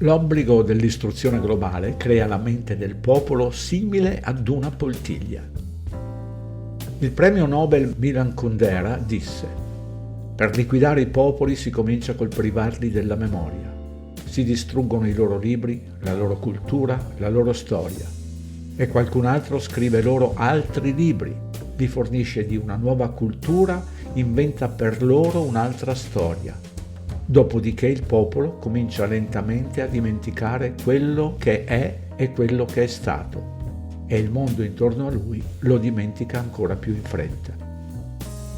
L'obbligo dell'istruzione globale crea la mente del popolo simile ad una poltiglia. Il premio Nobel Milan Kundera disse: per liquidare i popoli si comincia col privarli della memoria. Si distruggono i loro libri, la loro cultura, la loro storia. E qualcun altro scrive loro altri libri, li fornisce di una nuova cultura, inventa per loro un'altra storia. Dopodiché il popolo comincia lentamente a dimenticare quello che è e quello che è stato, e il mondo intorno a lui lo dimentica ancora più in fretta.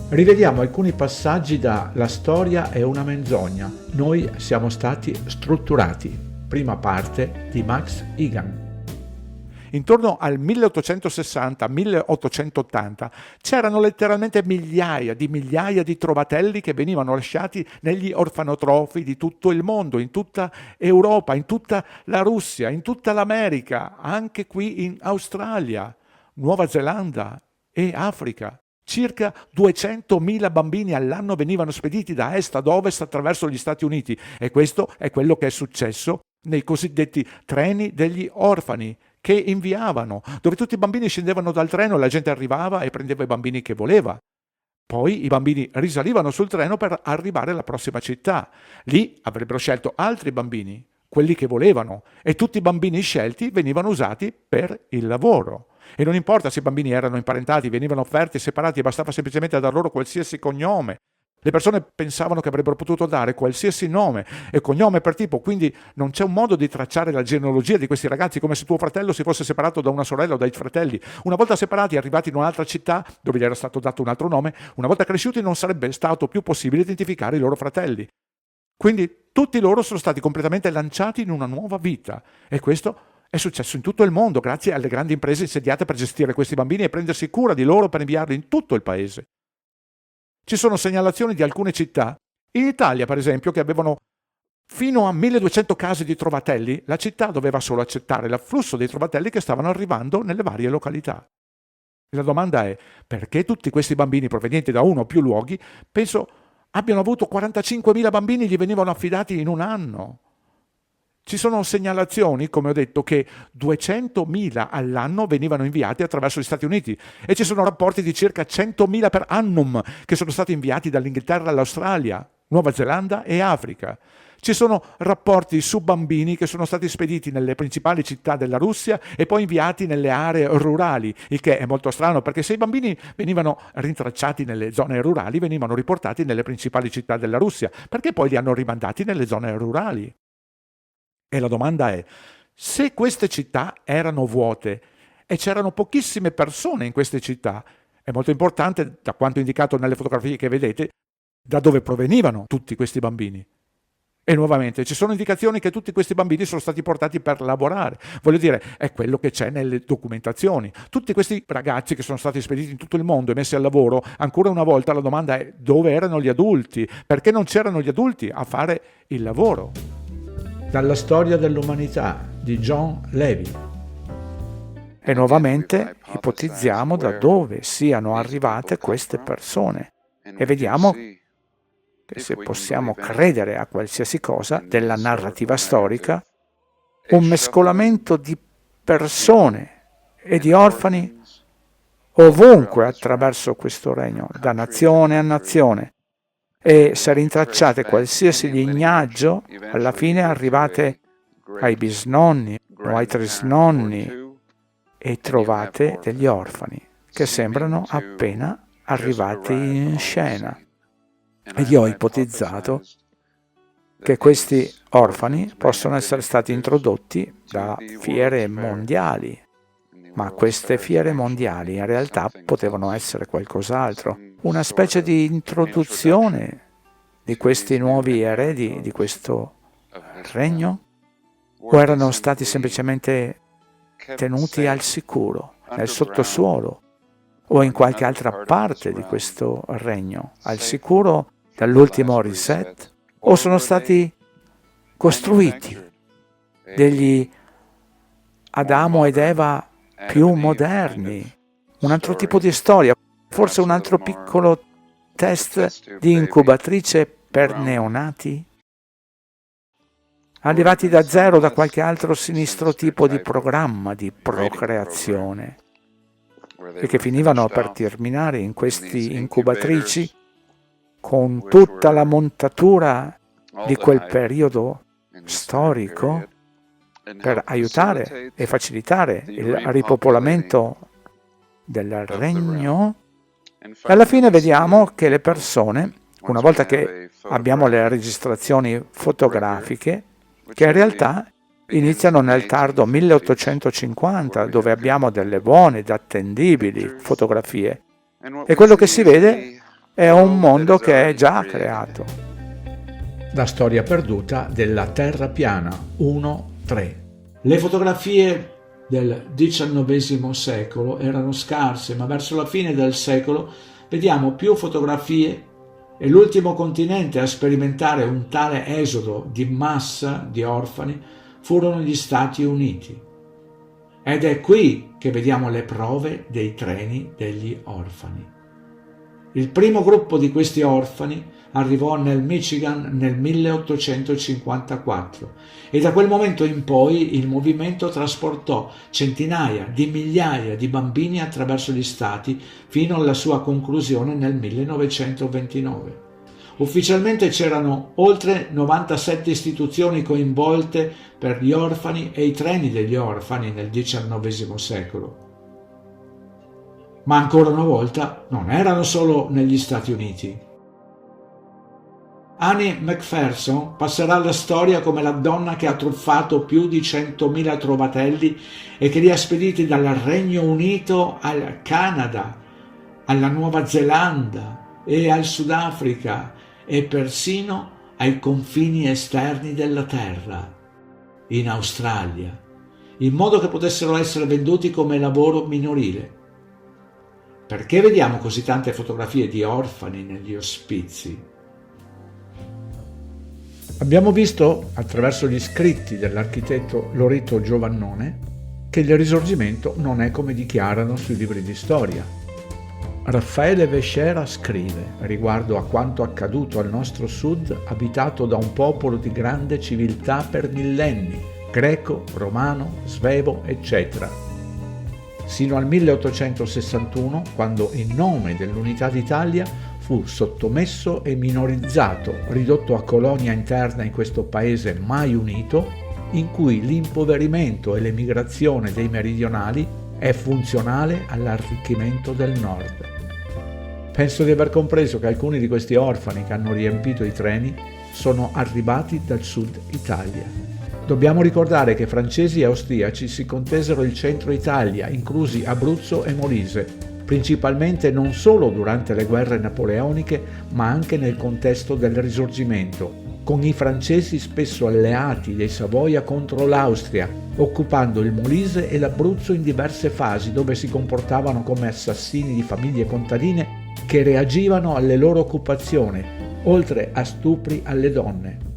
Rivediamo alcuni passaggi da La storia è una menzogna, noi siamo stati strutturati, prima parte di Max Igan. Intorno al 1860-1880 c'erano letteralmente migliaia di trovatelli che venivano lasciati negli orfanotrofi di tutto il mondo, in tutta Europa, in tutta la Russia, in tutta l'America, anche qui in Australia, Nuova Zelanda e Africa. Circa 200.000 bambini all'anno venivano spediti da est ad ovest attraverso gli Stati Uniti, e questo è quello che è successo nei cosiddetti treni degli orfani, che inviavano, dove tutti i bambini scendevano dal treno e la gente arrivava e prendeva i bambini che voleva. Poi i bambini risalivano sul treno per arrivare alla prossima città. Lì avrebbero scelto altri bambini, quelli che volevano, e tutti i bambini scelti venivano usati per il lavoro. E non importa se i bambini erano imparentati, venivano offerti separati, bastava semplicemente dar loro qualsiasi cognome. Le persone pensavano che avrebbero potuto dare qualsiasi nome e cognome per tipo, quindi non c'è un modo di tracciare la genealogia di questi ragazzi, come se tuo fratello si fosse separato da una sorella o dai fratelli. Una volta separati, arrivati in un'altra città, dove gli era stato dato un altro nome, una volta cresciuti non sarebbe stato più possibile identificare i loro fratelli. Quindi tutti loro sono stati completamente lanciati in una nuova vita, e questo è successo in tutto il mondo grazie alle grandi imprese insediate per gestire questi bambini e prendersi cura di loro per inviarli in tutto il paese. Ci sono segnalazioni di alcune città, in Italia per esempio, che avevano fino a 1200 casi di trovatelli. La città doveva solo accettare l'afflusso dei trovatelli che stavano arrivando nelle varie località. La domanda è: perché tutti questi bambini provenienti da uno o più luoghi, penso abbiano avuto 45.000 bambini gli venivano affidati in un anno? Ci sono segnalazioni, come ho detto, che 200.000 all'anno venivano inviati attraverso gli Stati Uniti, e ci sono rapporti di circa 100.000 per annum che sono stati inviati dall'Inghilterra all'Australia, Nuova Zelanda e Africa. Ci sono rapporti su bambini che sono stati spediti nelle principali città della Russia e poi inviati nelle aree rurali, il che è molto strano, perché se i bambini venivano rintracciati nelle zone rurali, venivano riportati nelle principali città della Russia, perché poi li hanno rimandati nelle zone rurali. E la domanda è: se queste città erano vuote e c'erano pochissime persone in queste città, è molto importante, da quanto indicato nelle fotografie che vedete, da dove provenivano tutti questi bambini. E nuovamente ci sono indicazioni che tutti questi bambini sono stati portati per lavorare. Voglio dire, è quello che c'è nelle documentazioni. Tutti questi ragazzi che sono stati spediti in tutto il mondo e messi al lavoro, ancora una volta la domanda è: dove erano gli adulti? Perché non c'erano gli adulti a fare il lavoro? Dalla storia dell'umanità di John Levy. E nuovamente ipotizziamo da dove siano arrivate queste persone e vediamo che, se possiamo credere a qualsiasi cosa della narrativa storica, un mescolamento di persone e di orfani ovunque attraverso questo regno, da nazione a nazione. E se rintracciate qualsiasi lignaggio, alla fine arrivate ai bisnonni o ai trisnonni e trovate degli orfani che sembrano appena arrivati in scena. Ed io ho ipotizzato che questi orfani possono essere stati introdotti da fiere mondiali, ma queste fiere mondiali in realtà potevano essere qualcos'altro, una specie di introduzione di questi nuovi eredi di questo regno, o erano stati semplicemente tenuti al sicuro, nel sottosuolo o in qualche altra parte di questo regno, al sicuro dall'ultimo reset, o sono stati costruiti degli Adamo ed Eva più moderni, un altro tipo di storia, forse un altro piccolo test di incubatrice per neonati? arrivati da zero da qualche altro sinistro tipo di programma di procreazione e che finivano per terminare in questi incubatrici con tutta la montatura di quel periodo storico per aiutare e facilitare il ripopolamento del regno. E alla fine vediamo che le persone, una volta che abbiamo le registrazioni fotografiche, che in realtà iniziano nel tardo 1850, dove abbiamo delle buone ed attendibili fotografie, e quello che si vede è un mondo che è già creato. La storia perduta della Terra piana 1-3. Le fotografie del XIX secolo erano scarse, ma verso la fine del secolo vediamo più fotografie e l'ultimo continente a sperimentare un tale esodo di massa di orfani furono gli Stati Uniti. Ed è qui che vediamo le prove dei treni degli orfani. Il primo gruppo di questi orfani arrivò nel Michigan nel 1854 e da quel momento in poi il movimento trasportò centinaia di migliaia di bambini attraverso gli stati fino alla sua conclusione nel 1929. Ufficialmente c'erano oltre 97 istituzioni coinvolte per gli orfani e i treni degli orfani nel XIX secolo. Ma ancora una volta non erano solo negli Stati Uniti. Annie Macpherson passerà alla storia come la donna che ha truffato più di 100.000 trovatelli e che li ha spediti dal Regno Unito al Canada, alla Nuova Zelanda e al Sudafrica e persino ai confini esterni della terra, in Australia, in modo che potessero essere venduti come lavoro minorile. Perché vediamo così tante fotografie di orfani negli ospizi? Abbiamo visto, attraverso gli scritti dell'architetto Loreto Giovannone, che il Risorgimento non è come dichiarano sui libri di storia. Raffaele Vescera scrive riguardo a quanto accaduto al nostro sud abitato da un popolo di grande civiltà per millenni, greco, romano, svevo, eccetera. Sino al 1861, quando in nome dell'unità d'Italia fu sottomesso e minorizzato, ridotto a colonia interna in questo paese mai unito, in cui l'impoverimento e l'emigrazione dei meridionali è funzionale all'arricchimento del nord. Penso di aver compreso che alcuni di questi orfani che hanno riempito i treni sono arrivati dal sud Italia. Dobbiamo ricordare che francesi e austriaci si contesero il centro Italia, inclusi Abruzzo e Molise, principalmente non solo durante le guerre napoleoniche, ma anche nel contesto del Risorgimento, con i francesi spesso alleati dei Savoia contro l'Austria, occupando il Molise e l'Abruzzo in diverse fasi, dove si comportavano come assassini di famiglie contadine che reagivano alle loro occupazioni, oltre a stupri alle donne.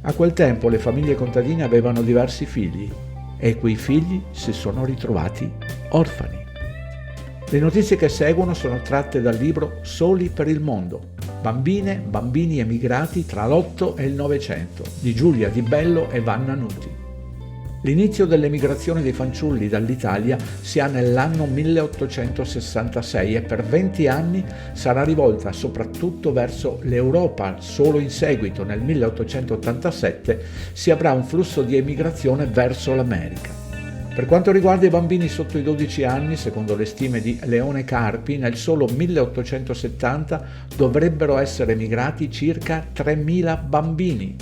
A quel tempo le famiglie contadine avevano diversi figli e quei figli si sono ritrovati orfani. Le notizie che seguono sono tratte dal libro Soli per il mondo, bambini emigrati tra l'8 e il 900 di Giulia Di Bello e Vanna Nuti. L'inizio dell'emigrazione dei fanciulli dall'Italia si ha nell'anno 1866 e per 20 anni sarà rivolta soprattutto verso l'Europa. Solo in seguito, nel 1887, si avrà un flusso di emigrazione verso l'America. Per quanto riguarda i bambini sotto i 12 anni, secondo le stime di Leone Carpi, nel solo 1870 dovrebbero essere emigrati circa 3.000 bambini.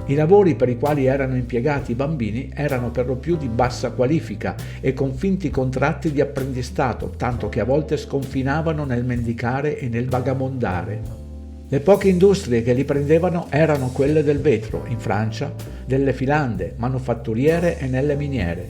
I lavori per i quali erano impiegati i bambini erano per lo più di bassa qualifica e con finti contratti di apprendistato, tanto che a volte sconfinavano nel mendicare e nel vagabondare. Le poche industrie che li prendevano erano quelle del vetro, in Francia, delle filande, manufatturiere e nelle miniere.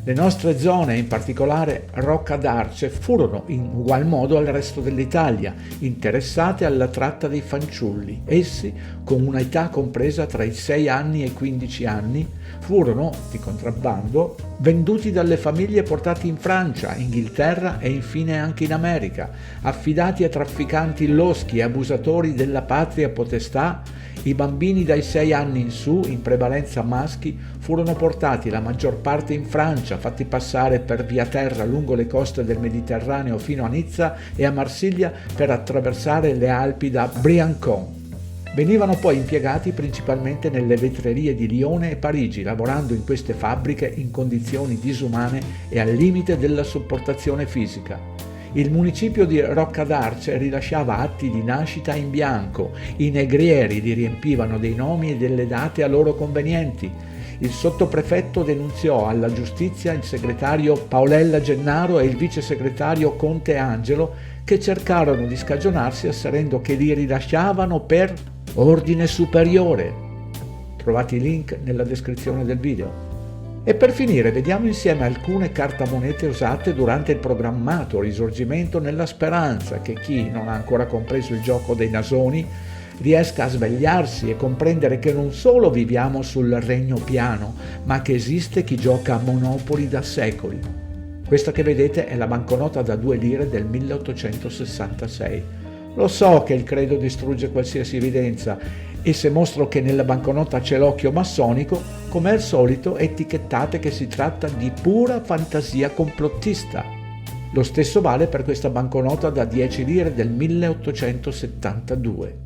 Le nostre zone, in particolare Rocca d'Arce, furono in ugual modo al resto dell'Italia interessate alla tratta dei fanciulli. Essi, con una età compresa tra i 6 anni e i 15 anni, furono, di contrabbando, venduti dalle famiglie e portati in Francia, Inghilterra e infine anche in America, affidati a trafficanti loschi e abusatori della patria potestà. I bambini dai 6 anni in su, in prevalenza maschi, furono portati la maggior parte in Francia, fatti passare per via terra lungo le coste del Mediterraneo fino a Nizza e a Marsiglia per attraversare le Alpi da Briançon. Venivano poi impiegati principalmente nelle vetrerie di Lione e Parigi, lavorando in queste fabbriche in condizioni disumane e al limite della sopportazione fisica. Il municipio di Rocca d'Arce rilasciava atti di nascita in bianco, i negrieri li riempivano dei nomi e delle date a loro convenienti. Il sottoprefetto denunziò alla giustizia il segretario Paolella Gennaro e il vice segretario Conte Angelo, che cercarono di scagionarsi asserendo che li rilasciavano per ordine superiore. Trovate i link nella descrizione del video. E per finire vediamo insieme alcune cartamonete usate durante il programmato Risorgimento, nella speranza che chi non ha ancora compreso il gioco dei nasoni riesca a svegliarsi e comprendere che non solo viviamo sul regno piano, ma che esiste chi gioca a Monopoli da secoli. Questa che vedete è la banconota da 2 lire del 1866. Lo so che il credo distrugge qualsiasi evidenza, e se mostro che nella banconota c'è l'occhio massonico, come al solito etichettate che si tratta di pura fantasia complottista. Lo stesso vale per questa banconota da 10 lire del 1872.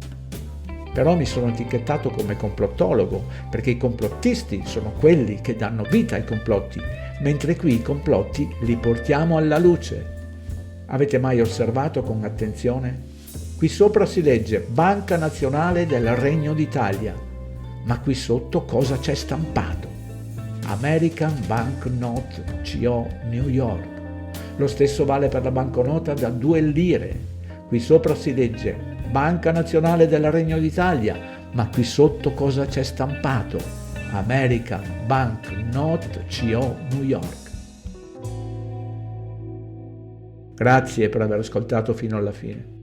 Però mi sono etichettato come complottologo, perché i complottisti sono quelli che danno vita ai complotti, mentre qui i complotti li portiamo alla luce. Avete mai osservato con attenzione? Qui sopra si legge Banca Nazionale del Regno d'Italia, ma qui sotto cosa c'è stampato? American Banknote CO New York. Lo stesso vale per la banconota da 2 lire. Qui sopra si legge Banca Nazionale del Regno d'Italia, ma qui sotto cosa c'è stampato? American Banknote CO New York. Grazie per aver ascoltato fino alla fine.